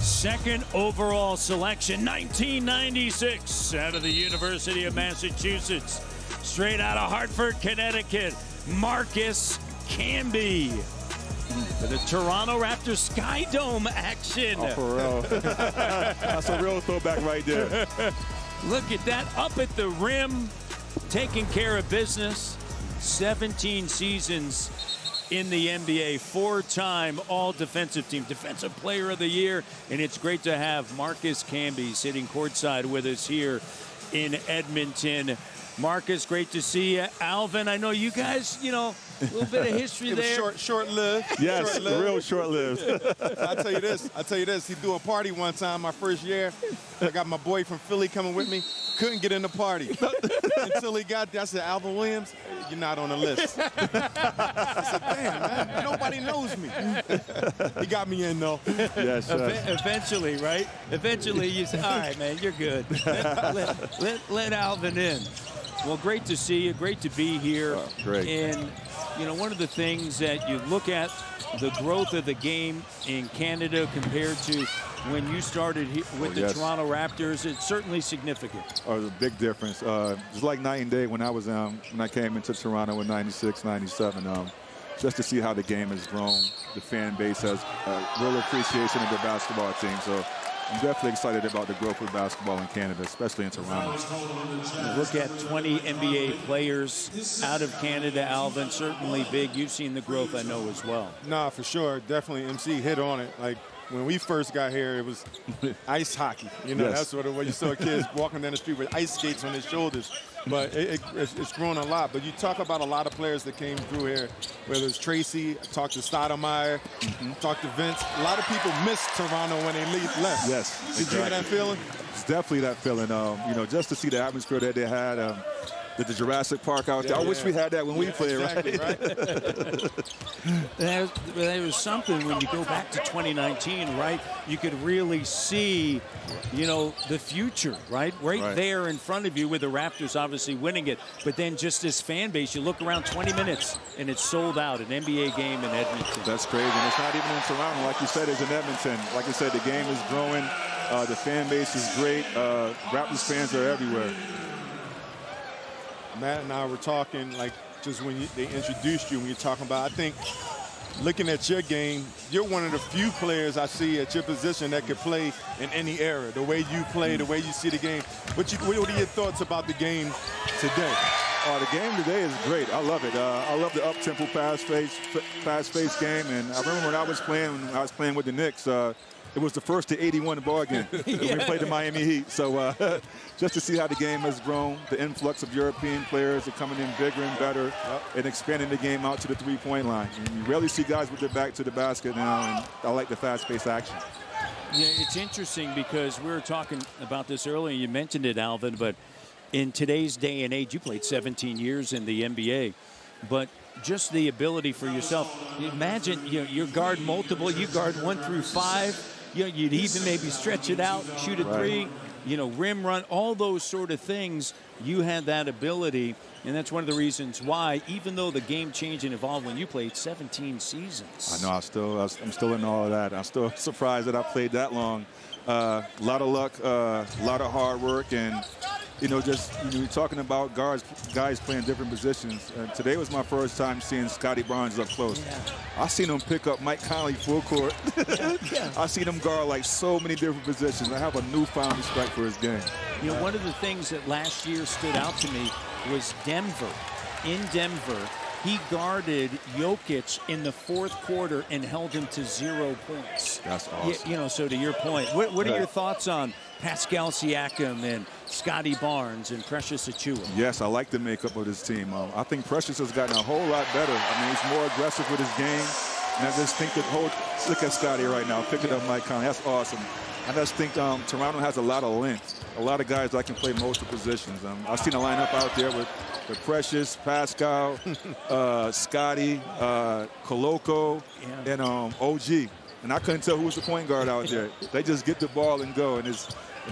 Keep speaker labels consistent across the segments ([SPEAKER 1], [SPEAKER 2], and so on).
[SPEAKER 1] Second overall selection, 1996, out of the University of Massachusetts. Straight out of Hartford, Connecticut, Marcus Camby. For the Toronto Raptors Sky Dome action.
[SPEAKER 2] Oh, for real. That's a real throwback right there.
[SPEAKER 1] Look at that, up at the rim, taking care of business. 17 seasons in the NBA, four-time All-Defensive Team, Defensive Player of the Year, and it's great to have Marcus Camby sitting courtside with us here in Edmonton. Marcus, great to see you. Alvin, I know you guys, you know, a little bit of history there.
[SPEAKER 3] Short-lived.
[SPEAKER 2] Yes,
[SPEAKER 3] short-lived.
[SPEAKER 2] real short-lived.
[SPEAKER 3] I'll tell you this. He threw a party one time my first year. I got my boy from Philly coming with me. Couldn't get in the party. Until he got there, I said, Alvin Williams, you're not on the list. I said, damn, man, nobody knows me. He got me in, though.
[SPEAKER 2] Yes,
[SPEAKER 1] Eventually, right? Eventually, you say, all right, man, you're good. Let Alvin in. Well, great to see you. Great to be here.
[SPEAKER 2] Oh, great.
[SPEAKER 1] And, you know, one of the things that you look at, the growth of the game in Canada compared to when you started with the Toronto Raptors, it's certainly significant.
[SPEAKER 2] Oh, there's a big difference. It's like night and day when I was when I came into Toronto in '96, '97. Just to see how the game has grown, the fan base has a real appreciation of the basketball team. So I'm definitely excited about the growth of basketball in Canada, especially in Toronto.
[SPEAKER 1] Look at 20 NBA players out of Canada, Alvin, certainly big. You've seen the growth, I know, as well.
[SPEAKER 3] Nah, for sure. Definitely MC hit on it. Like, when we first got here, it was ice hockey. You know, that's what it was. You saw kids walking down the street with ice skates on their shoulders. But it's grown a lot. But you talk about a lot of players that came through here, whether it's Tracy, talked to Stoudemire, talked to Vince. A lot of people missed Toronto when they left.
[SPEAKER 2] Yes.
[SPEAKER 3] Did you have that feeling?
[SPEAKER 2] It's definitely that feeling. You know, just to see the atmosphere that they had. The Jurassic Park out there. I wish we had that when we played,
[SPEAKER 3] exactly,
[SPEAKER 2] right?
[SPEAKER 1] There was something when you go back to 2019, right? You could really see, you know, the future, right? Right there in front of you with the Raptors obviously winning it. But then just this fan base, you look around 20 minutes and it's sold out, an NBA game in Edmonton.
[SPEAKER 2] That's crazy. And it's not even in Toronto. Like you said, it's in Edmonton. Like I said, the game is growing. The fan base is great. Raptors fans are everywhere.
[SPEAKER 3] Matt and I were talking, like, just when they introduced you, when you're talking about, I think, looking at your game, you're one of the few players I see at your position that could play in any era. The way you play, the way you see the game. What are your thoughts about the game today?
[SPEAKER 2] The game today is great. I love it. I love the up-tempo fast-paced game. And I remember when I was playing with the Knicks, it was the first to 81 ball game. We played the Miami Heat. So just to see how the game has grown, the influx of European players are coming in bigger and better and expanding the game out to the three-point line. And you rarely see guys with their back to the basket now, and I like the fast-paced action.
[SPEAKER 1] Yeah, it's interesting because we were talking about this earlier. You mentioned it, Alvin, but in today's day and age, you played 17 years in the NBA, but just the ability for yourself. Imagine, you know, you guard multiple, you guard 1 through 5. You know, you'd even maybe stretch it out, shoot a three, you know, rim run, all those sort of things. You had that ability, and that's one of the reasons why, even though the game changed and evolved when you played 17 seasons.
[SPEAKER 2] I know, I'm still in all of that. I'm still surprised that I played that long. A lot of luck, a lot of hard work, and you know, you're talking about guys playing different positions. Today was my first time seeing Scotty Barnes up close. I seen him pick up Mike Conley full court. I seen him guard like so many different positions. I have a newfound respect for his game.
[SPEAKER 1] You know, one of the things that last year stood out to me was Denver. In Denver, he guarded Jokic in the fourth quarter and held him to 0 points.
[SPEAKER 2] That's awesome.
[SPEAKER 1] You know, so to your point, what are your thoughts on Pascal Siakam and Scotty Barnes and Precious Achiuwa?
[SPEAKER 2] Yes, I like the makeup of this team. I think Precious has gotten a whole lot better. I mean, he's more aggressive with his game. And I just think look at Scotty right now, picking up Mike Conley. That's awesome. I just think Toronto has a lot of length, a lot of guys that can play most of the positions. I've seen a lineup out there with Precious, Pascal, Scotty, Koloko, and OG. And I couldn't tell who was the point guard out there. They just get the ball and go, and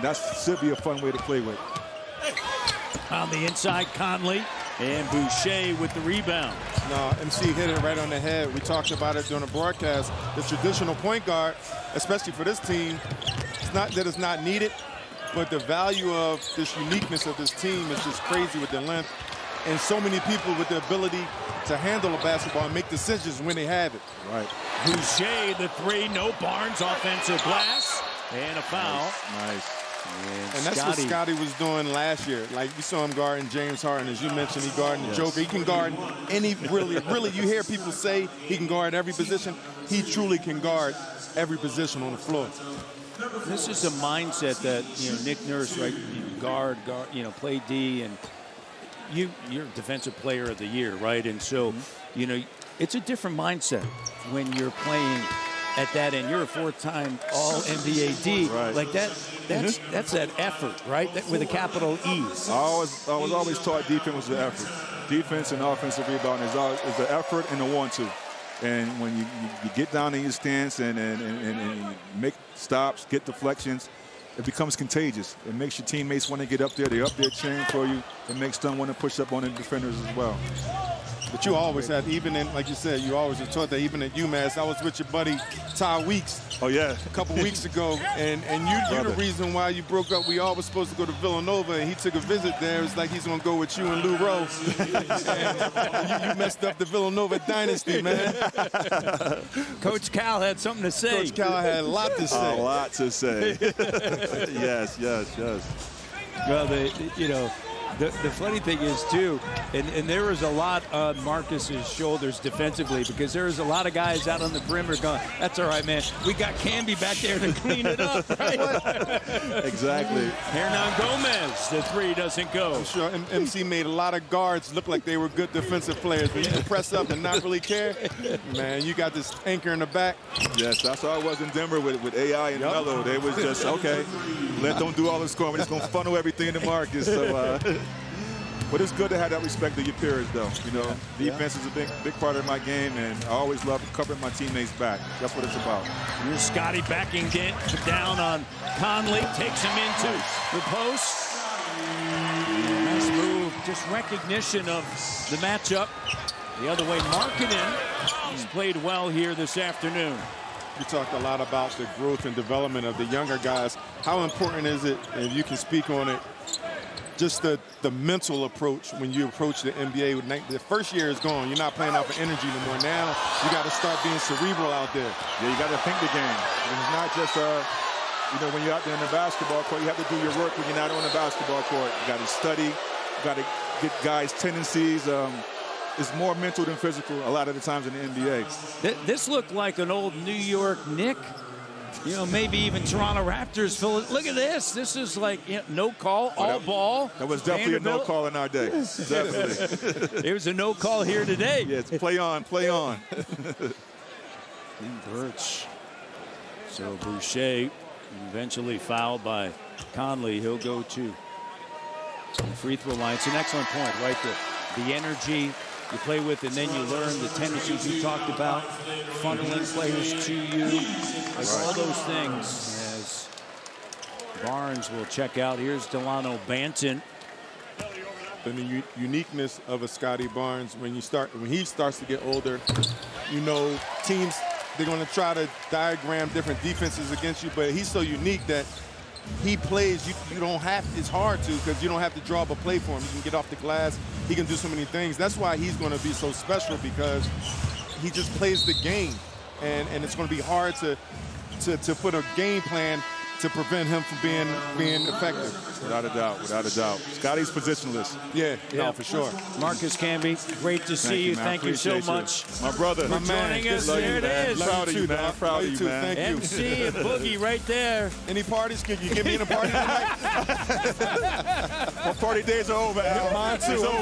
[SPEAKER 2] that should be a fun way to play with.
[SPEAKER 1] On the inside, Conley And Boucher with the rebound.
[SPEAKER 3] No, MC hit it right on the head. We talked about it during the broadcast. The traditional point guard, especially for this team, it's not that it's not needed, but the value of this uniqueness of this team is just crazy with the length and so many people with the ability to handle a basketball and make decisions when they have it.
[SPEAKER 2] Right.
[SPEAKER 1] Boucher, the three, no Barnes, offensive glass, and a foul.
[SPEAKER 2] Nice.
[SPEAKER 3] And that's what Scotty was doing last year. Like, we saw him guarding James Harden. As you mentioned, he guarding the Joker. He can guard any, really, you hear people say he can guard every position. He truly can guard every position on the floor.
[SPEAKER 1] This is a mindset that, Nick Nurse, right, guard, play D, and you're defensive player of the year, right? And so, it's a different mindset when you're playing at that end. You're a fourth-time All-NBA D.
[SPEAKER 2] Right.
[SPEAKER 1] Like that's that effort, right? With a capital E.
[SPEAKER 2] I was always taught defense was the effort. Defense and offensive rebounding is the effort and the want-to. And when you get down in your stance and you make stops, get deflections, it becomes contagious. It makes your teammates want to get up there. They're up there cheering for you. It makes them want to push up on the defenders as well.
[SPEAKER 3] But you always had, even in, like you said, you always were taught that even at UMass. I was with your buddy Ty Weeks.
[SPEAKER 2] Oh, yeah.
[SPEAKER 3] A couple weeks ago, and you're the reason why you broke up. We all were supposed to go to Villanova, and he took a visit there. It's like he's going to go with you and Lou Rowe. And you messed up the Villanova dynasty, man.
[SPEAKER 1] Coach Cal had something to say.
[SPEAKER 3] Coach Cal had a lot to say.
[SPEAKER 2] A lot to say. Yes.
[SPEAKER 1] Well, the funny thing is, too, and there was a lot on Marcus's shoulders defensively because there was a lot of guys out on the perimeter going, that's all right, man. We got Camby back there to clean it up, right?
[SPEAKER 2] Exactly.
[SPEAKER 1] Hernan Gomez, the three doesn't go.
[SPEAKER 3] I'm sure MC made a lot of guards look like they were good defensive players. But you can press up and not really care. Man, you got this anchor in the back.
[SPEAKER 2] Yes, that's how it was in Denver with AI and Melo. They was just, okay, let them do all the scoring. We're just going to funnel everything into Marcus. So, but it's good to have that respect of your peers, though. Defense is a big part of my game, and I always love covering my teammates' back. That's what it's about.
[SPEAKER 1] Here's Scotty backing down on Conley, takes him into the post. Nice move, just recognition of the matchup. The other way, Markkanen, he's played well here this afternoon.
[SPEAKER 3] We talked a lot about the growth and development of the younger guys. How important is it, and you can speak on it, just the mental approach when you approach the NBA. The first year is gone. You're not playing out for energy anymore. Now you got to start being cerebral out there.
[SPEAKER 2] Yeah, you got to think the game. It's not just, when you're out there in the basketball court, you have to do your work when you're not on the basketball court. You got to study. You got to get guys' tendencies. It's more mental than physical a lot of the times in the NBA.
[SPEAKER 1] This looked like an old New York Knick. Maybe even Toronto Raptors. Look at this. This is like no call, all ball.
[SPEAKER 2] That was definitely a no call in our day. Definitely.
[SPEAKER 1] It was a no call here today.
[SPEAKER 2] Yeah, it's play on, play on.
[SPEAKER 1] Birch. So Boucher eventually fouled by Conley. He'll go to the free throw line. It's an excellent point, right there. The energy you play with, and then you learn the tendencies you talked about, funneling players to you, all those things. As Barnes will check out. Here's Delano Banton.
[SPEAKER 3] And the uniqueness of a Scotty Barnes, when he starts to get older, teams, they're going to try to diagram different defenses against you, but he's so unique that he plays, you don't have, it's hard to, because you don't have to draw up a play for him. You can get off the glass. He can do so many things. That's why he's going to be so special, because he just plays the game. And it's going to be hard to put a game plan to prevent him from being effective.
[SPEAKER 2] Without a doubt. Scotty's positionless.
[SPEAKER 3] Yeah, no, for sure.
[SPEAKER 1] Marcus Camby, great to see you. Thank you so much.
[SPEAKER 2] My brother.
[SPEAKER 1] For joining us. There it is.
[SPEAKER 2] Proud of you, man. Proud of you, man.
[SPEAKER 3] Thank you.
[SPEAKER 1] MC and Boogie right there.
[SPEAKER 3] Any parties? Can you get me in a party tonight?
[SPEAKER 2] My party days are over, Al.
[SPEAKER 3] Mine too.
[SPEAKER 2] It's over.